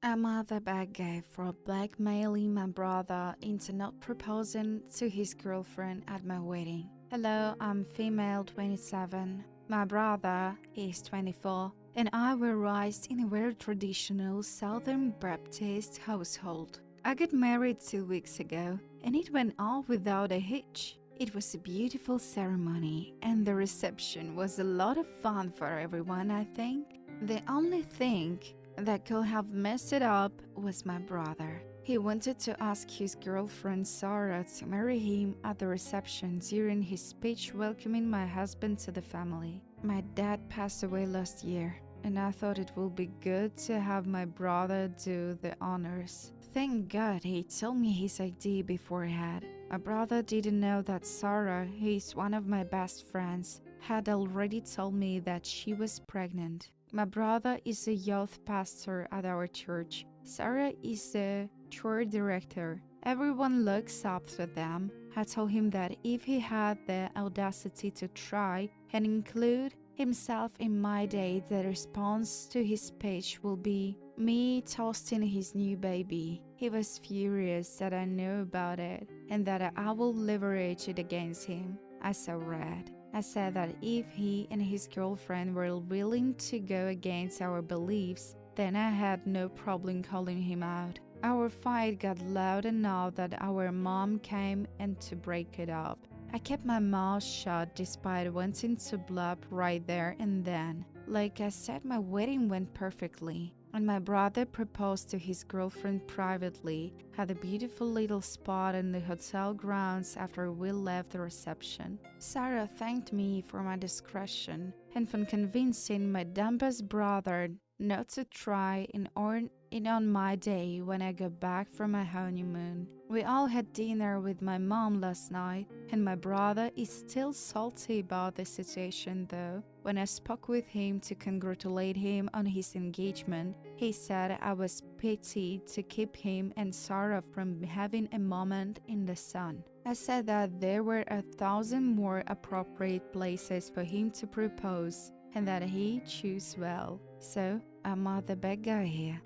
I'm the bad guy for blackmailing my brother into not proposing to his girlfriend at my wedding. Hello, I'm female 27. My brother is 24, and I were raised in a very traditional Southern Baptist household. I got married 2 weeks ago, and it went all without a hitch. It was a beautiful ceremony, and the reception was a lot of fun for everyone, I think. The only thing that could have messed it up was my brother. He wanted to ask his girlfriend Sarah to marry him at the reception during his speech welcoming my husband to the family. My dad passed away last year, and I thought it would be good to have my brother do the honors. Thank God he told me his idea beforehand. My brother didn't know that Sarah, who is one of my best friends, had already told me that she was pregnant. My brother is a youth pastor at our church. Sarah is the church director. Everyone looks up to them. I told him that if he had the audacity to try and include himself in my day, the response to his speech will be me toasting his new baby. He was furious that I knew about it and that I will leverage it against him. I saw red. I said that if he and his girlfriend were willing to go against our beliefs, then I had no problem calling him out. Our fight got loud enough that our mom came and to break it up. I kept my mouth shut despite wanting to blab right there and then. Like I said, my wedding went perfectly, and my brother proposed to his girlfriend privately at a beautiful little spot in the hotel grounds after we left the reception. Sarah thanked me for my discretion and for convincing my dumbest brother not to try and earn it on my day when I got back from my honeymoon. We all had dinner with my mom last night, and my brother is still salty about the situation though. When I spoke with him to congratulate him on his engagement, he said I was pity to keep him and Sarah from having a moment in the sun. I said that there were 1,000 more appropriate places for him to propose and that he chose well. So, I'm the bad guy here.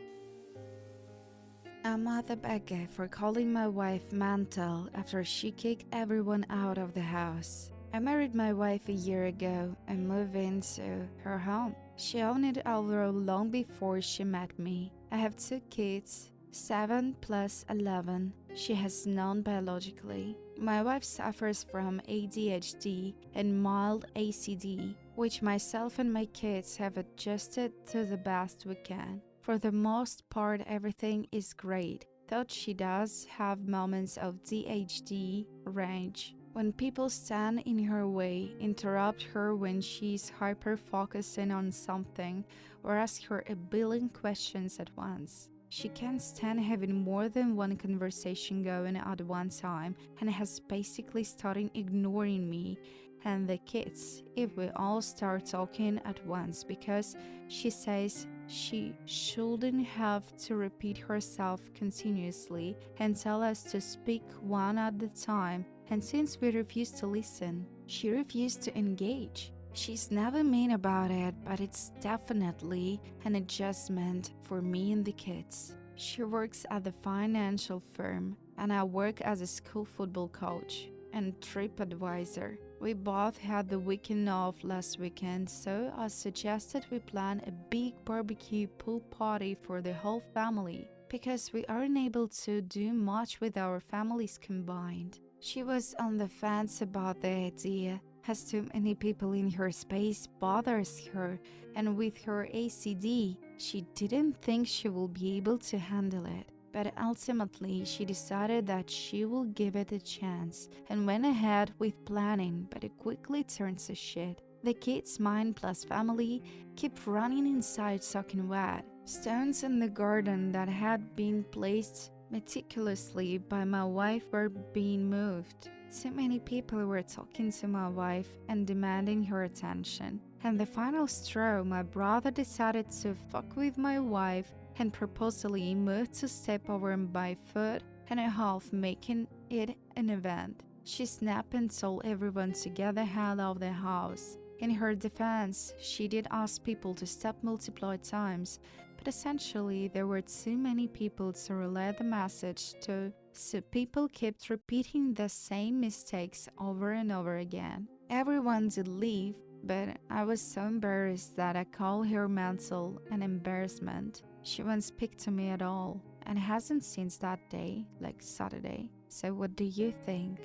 I'm the bad guy for calling my wife mental after she kicked everyone out of the house. I married my wife a year ago and moved into her home. She owned it although long before she met me. I have 2 kids, 7 plus 11. She has none biologically. My wife suffers from ADHD and mild ACD, which myself and my kids have adjusted to the best we can. For the most part, everything is great, though she does have moments of DHD range. When people stand in her way, interrupt her when she's hyper-focusing on something, or ask her a billion questions at once. She can't stand having more than one conversation going at one time and has basically started ignoring me and the kids if we all start talking at once because she says she shouldn't have to repeat herself continuously and tell us to speak one at a time, and since we refuse to listen, she refused to engage. She's never mean about it, but it's definitely an adjustment for me and the kids. She works at the financial firm, and I work as a school football coach and trip advisor. We both had the weekend off last weekend, so I suggested we plan a big barbecue pool party for the whole family, because we aren't able to do much with our families combined. She was on the fence about the idea, as too many people in her space bothers her, and with her ACD, she didn't think she would be able to handle it. But ultimately, she decided that she will give it a chance and went ahead with planning, but it quickly turned to shit. The kids, mine plus family, keep running inside soaking wet. Stones in the garden that had been placed meticulously by my wife were being moved. Too many people were talking to my wife and demanding her attention. And the final straw, my brother decided to fuck with my wife and purposely moved to step over my foot and a half, making it an event. She snapped and told everyone to get the hell out of the house. In her defense, she did ask people to stop multiple times, But essentially, there were too many people to relay the message to, so people kept repeating the same mistakes over and over again. Everyone did leave, but I was so embarrassed that I called her mental an embarrassment. She won't speak to me at all, and hasn't since that day, like Saturday. So what do you think?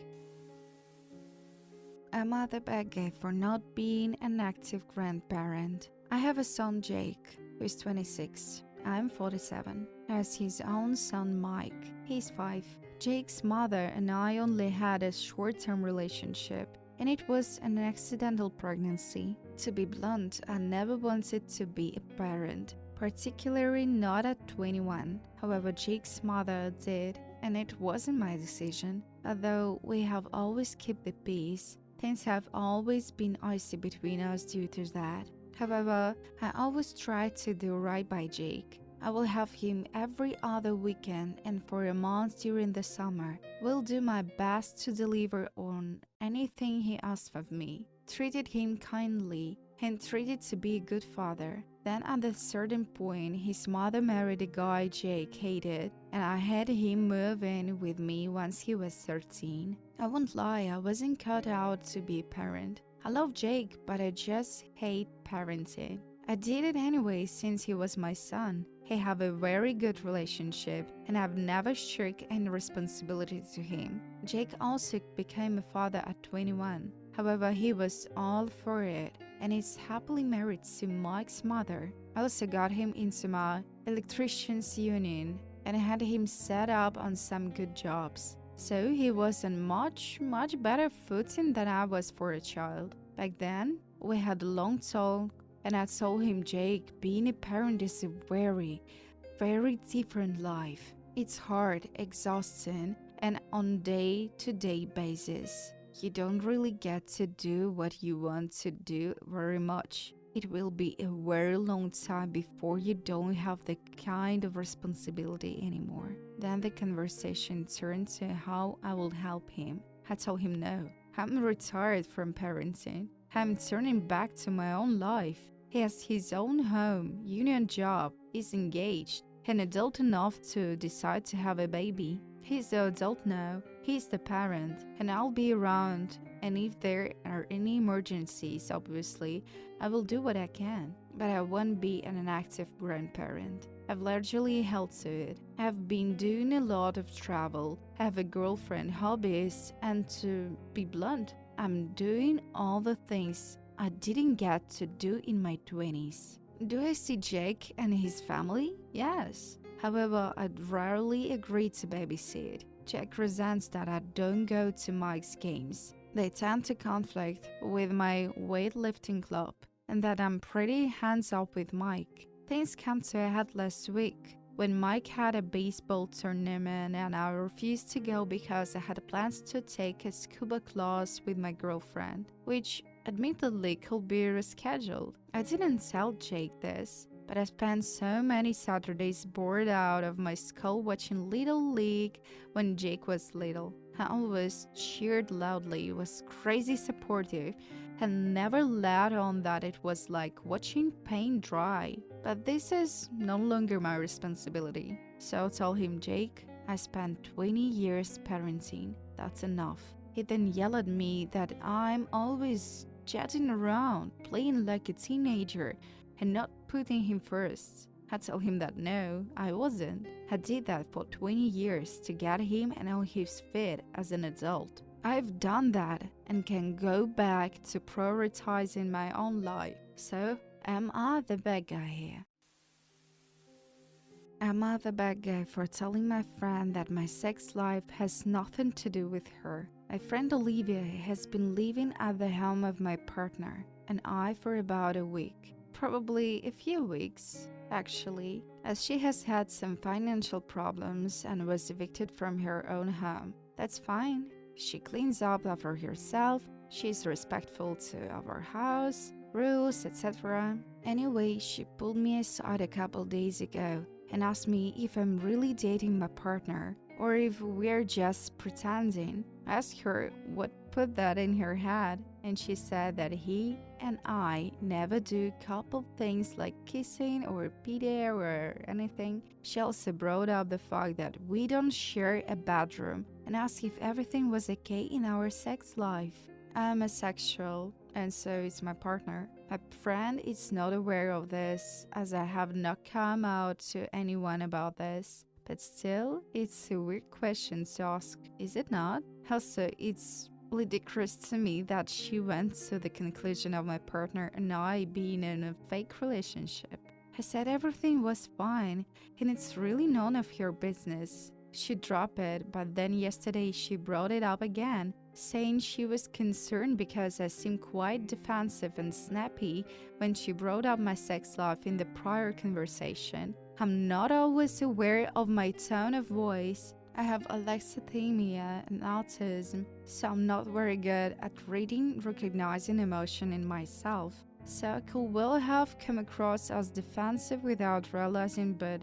Am I the bad guy for not being an active grandparent? I have a son, Jake, who is 26. I'm 47. He has his own son, Mike. He's 5. Jake's mother and I only had a short-term relationship, and it was an accidental pregnancy. To be blunt, I never wanted to be a parent, particularly not at 21. However, Jake's mother did, and it wasn't my decision. Although we have always kept the peace, things have always been icy between us due to that. However, I always try to do right by Jake. I will have him every other weekend, and for a month during the summer, will do my best to deliver on anything he asks of me. Treated him kindly and treated to be a good father. Then at a certain point, his mother married a guy Jake hated, and I had him move in with me once he was 13. I won't lie, I wasn't cut out to be a parent. I love Jake, but I just hate parenting. I did it anyway since he was my son. We have a very good relationship, and I've never shirked any responsibility to him. Jake also became a father at 21. However, he was all for it, and is happily married to Mike's mother. I also got him into my electrician's union and had him set up on some good jobs. So he was on much better footing than I was for a child. Back then, we had a long talk, and I told him, Jake, being a parent is a very different life. It's hard, exhausting, and on day-to-day basis. You don't really get to do what you want to do very much. It will be a very long time before you don't have the kind of responsibility anymore. Then the conversation turned to how I will help him. I told him no. I'm retired from parenting. I'm turning back to my own life. He has his own home, union job, is engaged, and adult enough to decide to have a baby. He's the adult now, he's the parent, and I'll be around, and if there are any emergencies, obviously, I will do what I can. But I won't be an active grandparent. I've largely held to it. I've been doing a lot of travel, I have a girlfriend, hobbies, and to be blunt, I'm doing all the things I didn't get to do in my 20s. Do I see Jake and his family? Yes. However, I'd rarely agree to babysit. Jake resents that I don't go to Mike's games. They tend to conflict with my weightlifting club, and that I'm pretty hands-off with Mike. Things came to a head last week when Mike had a baseball tournament and I refused to go because I had plans to take a scuba class with my girlfriend, which admittedly could be rescheduled. I didn't tell Jake this, but I spent so many Saturdays bored out of my skull watching Little League when Jake was little. I always cheered loudly, was crazy supportive, and never let on that it was like watching paint dry. But this is no longer my responsibility. So I told him, Jake, I spent 20 years parenting. That's enough. He then yelled at me that I'm always jetting around, playing like a teenager, and not putting him first. I told him that no, I wasn't. I did that for 20 years to get him and on his feet as an adult. I've done that and can go back to prioritizing my own life. So, am I the bad guy here? Am I the bad guy for telling my friend that my sex life has nothing to do with her? My friend Olivia has been living at the home of my partner and I for about a week. Probably a few weeks, actually, as she has had some financial problems and was evicted from her own home. That's fine. She cleans up after herself, she's respectful to our house, rules, etc. Anyway, she pulled me aside a couple days ago and asked me if I'm really dating my partner or if we're just pretending. I asked her what put that in her head, and she said that he and I never do couple things like kissing or PDA or anything. She also brought up the fact that we don't share a bedroom and asked if everything was okay in our sex life. I'm asexual, and so is my partner. My friend is not aware of this, as I have not come out to anyone about this. But still, it's a weird question to ask, is it not? Also, it's ludicrous to me that she went to the conclusion of my partner and I being in a fake relationship. I said everything was fine, and it's really none of her business. She dropped it, but then yesterday she brought it up again, saying she was concerned because I seemed quite defensive and snappy when she brought up my sex life in the prior conversation. I'm not always aware of my tone of voice. I have alexithymia and autism, so I'm not very good at reading, recognizing emotion in myself. So I could well have come across as defensive without realizing, but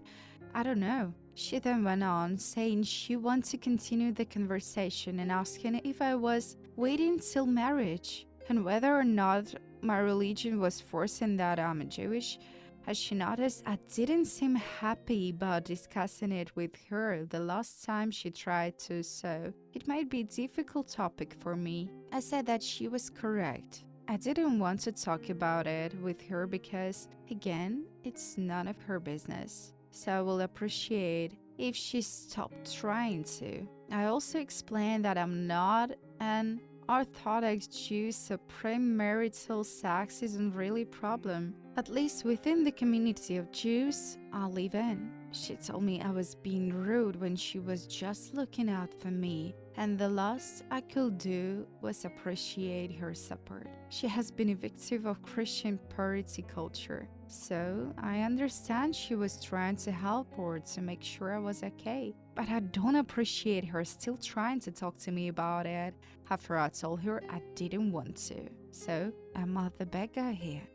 I don't know. She then went on, saying she wanted to continue the conversation and asking if I was waiting till marriage and whether or not my religion was forcing that I'm Jewish. As she noticed, I didn't seem happy about discussing it with her the last time she tried to, so it might be a difficult topic for me. I said that she was correct. I didn't want to talk about it with her because, again, it's none of her business. So I will appreciate if she stopped trying to. I also explained that I'm not an Orthodox Jew, so premarital sex isn't really a problem, at least within the community of Jews I live in. She told me I was being rude when she was just looking out for me, and the last I could do was appreciate her support. She has been a victim of Christian purity culture, so I understand she was trying to help or to make sure I was okay. But I don't appreciate her still trying to talk to me about it after I told her I didn't want to. So I'm not the bad guy here.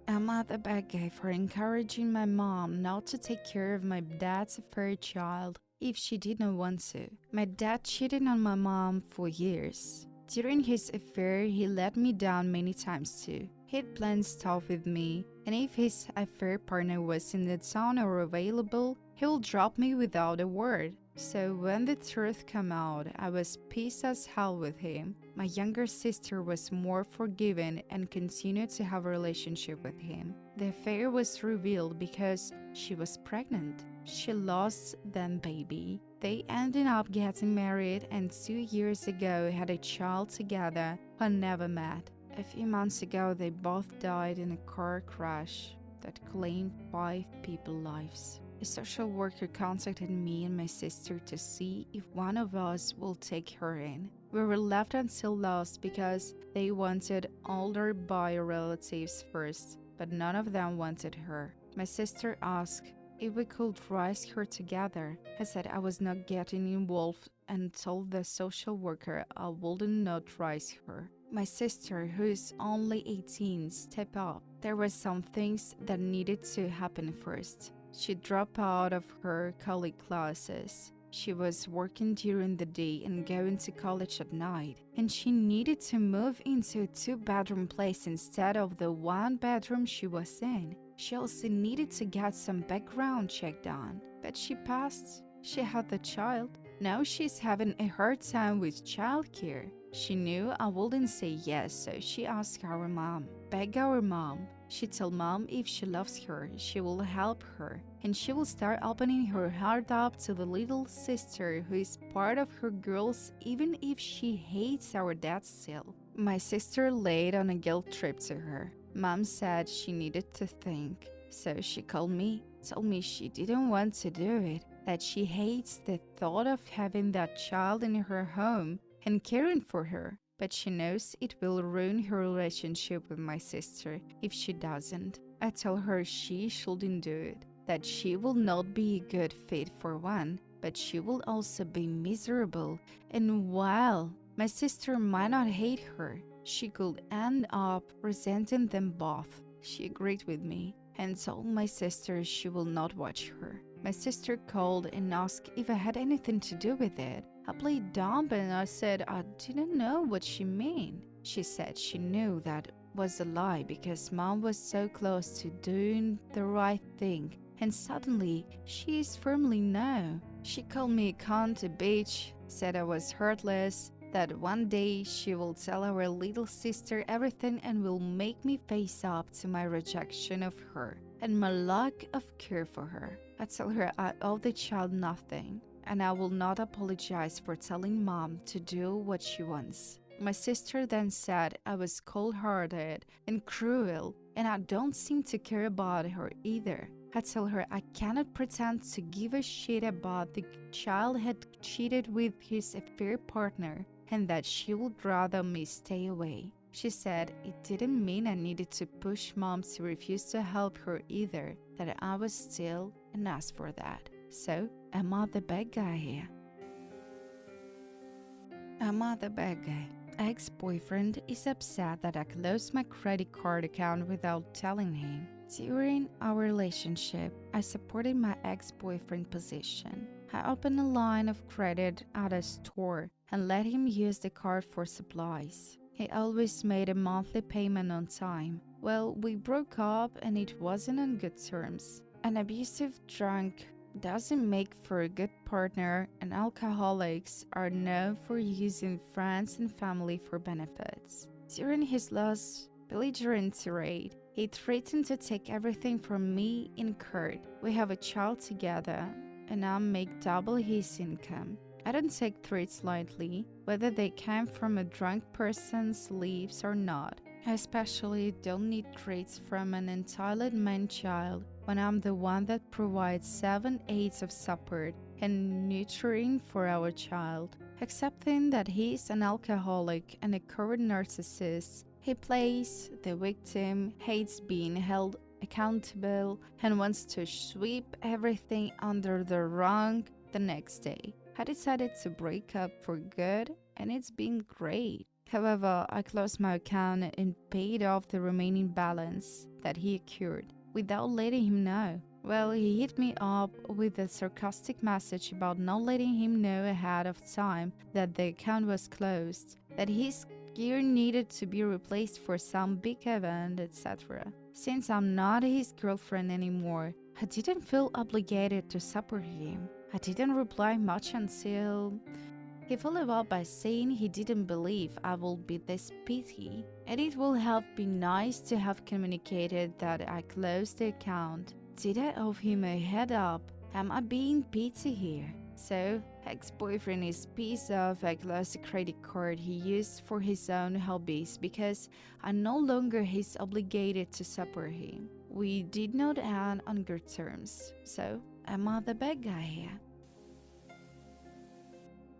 I'm not the bad guy for encouraging my mom not to take care of my dad's affair child if she did not want to. My dad cheated on my mom for years. During his affair, he let me down many times too. He'd planned stuff with me, and if his affair partner was in the town or available, he would drop me without a word. So when the truth came out, I was pissed as hell with him. My younger sister was more forgiving and continued to have a relationship with him. The affair was revealed because she was pregnant. She lost them baby. They ended up getting married and 2 years ago had a child together who never met. A few months ago, they both died in a car crash that claimed 5 people's lives. A social worker contacted me and my sister to see if one of us will take her in. We were left until last because they wanted older bio relatives first, but none of them wanted her. My sister asked if we could raise her together. I said I was not getting involved and told the social worker I wouldn't not raise her. My sister, who is only 18, stepped up. There were some things that needed to happen first. She dropped out of her college classes. She was working during the day and going to college at night, and she needed to move into a 2-bedroom place instead of the 1-bedroom she was in. She also needed to get some background check done, but she passed. She had the child. Now she's having a hard time with childcare. She knew I wouldn't say yes, so she asked our mom, begged our mom. She told mom if she loves her, she will help her, and she will start opening her heart up to the little sister who is part of her girls even if she hates our dad still. My sister laid on a guilt trip to her. Mom said she needed to think, so she called me, told me she didn't want to do it, that she hates the thought of having that child in her home and caring for her, but she knows it will ruin her relationship with my sister if she doesn't. I tell her she shouldn't do it, that she will not be a good fit for one, but she will also be miserable, and while my sister might not hate her, she could end up resenting them both. She agreed with me and told my sister she will not watch her. My sister called and asked if I had anything to do with it. I played dumb and I said I didn't know what she meant. She said she knew that was a lie because Mom was so close to doing the right thing, and suddenly she is firmly no. She called me a cunt, a bitch, said I was heartless, that one day she will tell our little sister everything and will make me face up to my rejection of her and my lack of care for her. I tell her I owe the child nothing, and I will not apologize for telling Mom to do what she wants. My sister then said I was cold-hearted and cruel, and I don't seem to care about her either. I tell her I cannot pretend to give a shit about the child had cheated with his affair partner, and that she would rather me stay away. She said it didn't mean I needed to push Mom to refuse to help her either, that I was still an ass for that. So, am I the bad guy here? Am I the bad guy? Ex-boyfriend is upset that I closed my credit card account without telling him. During our relationship, I supported my ex-boyfriend position. I opened a line of credit at a store and let him use the card for supplies. He always made a monthly payment on time. Well, we broke up and it wasn't on good terms. An abusive drunk doesn't make for a good partner, and alcoholics are known for using friends and family for benefits. During his last belligerent tirade, he threatened to take everything from me in court. We have a child together, and I make double his income. I don't take threats lightly, whether they came from a drunk person's lips or not. I especially don't need threats from an entitled man-child when I'm the one that provides 7/8 of support and nurturing for our child. Accepting that he's an alcoholic and a current narcissist, he plays the victim, hates being held accountable, and wants to sweep everything under the rug the next day. I decided to break up for good, and it's been great. However, I closed my account and paid off the remaining balance that he accrued without letting him know. Well, he hit me up with a sarcastic message about not letting him know ahead of time that the account was closed, that his gear needed to be replaced for some big event, etc. Since I'm not his girlfriend anymore, I didn't feel obligated to support him. I didn't reply much until he followed up by saying he didn't believe I would be this petty, and it would have been nice to have communicated that I closed the account. Did I owe him a head up? Am I being petty here? So, ex-boyfriend is pissed off I closed the credit card he used for his own hobbies because I no longer is obligated to support him. We did not end on good terms. So, am I the bad guy here?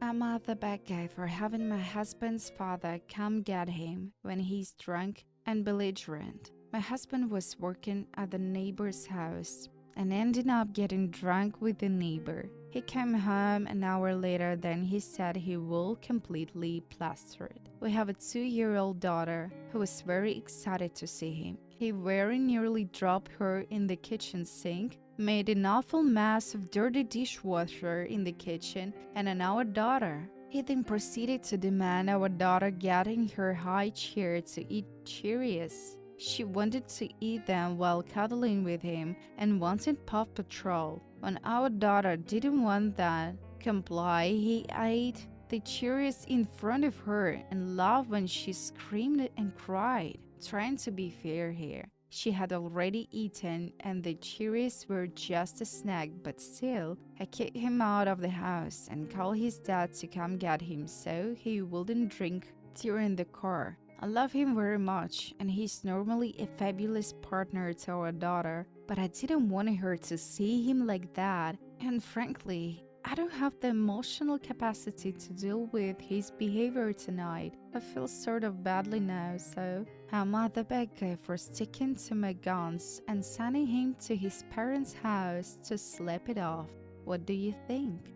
Am I the bad guy for having my husband's father come get him when he's drunk and belligerent? My husband was working at the neighbor's house and ended up getting drunk with the neighbor. He came home an hour later, then he said he will completely plaster it. We have a 2-year-old daughter who was very excited to see him. He very nearly dropped her in the kitchen sink, made an awful mess of dirty dishwasher in the kitchen and on our daughter. He then proceeded to demand our daughter get in her high chair to eat Cheerios. She wanted to eat them while cuddling with him and wanted Paw Patrol. When our daughter didn't want that comply, he ate the Cheerios in front of her and laughed when she screamed and cried. Trying to be fair here, she had already eaten and the Cheerios were just a snack, but still, I kicked him out of the house and called his dad to come get him so he wouldn't drink during the car. I love him very much, and he's normally a fabulous partner to our daughter, but I didn't want her to see him like that, and frankly, I don't have the emotional capacity to deal with his behavior tonight. I feel sort of badly now, so am I the bad guy for sticking to my guns and sending him to his parents' house to sleep it off? What do you think?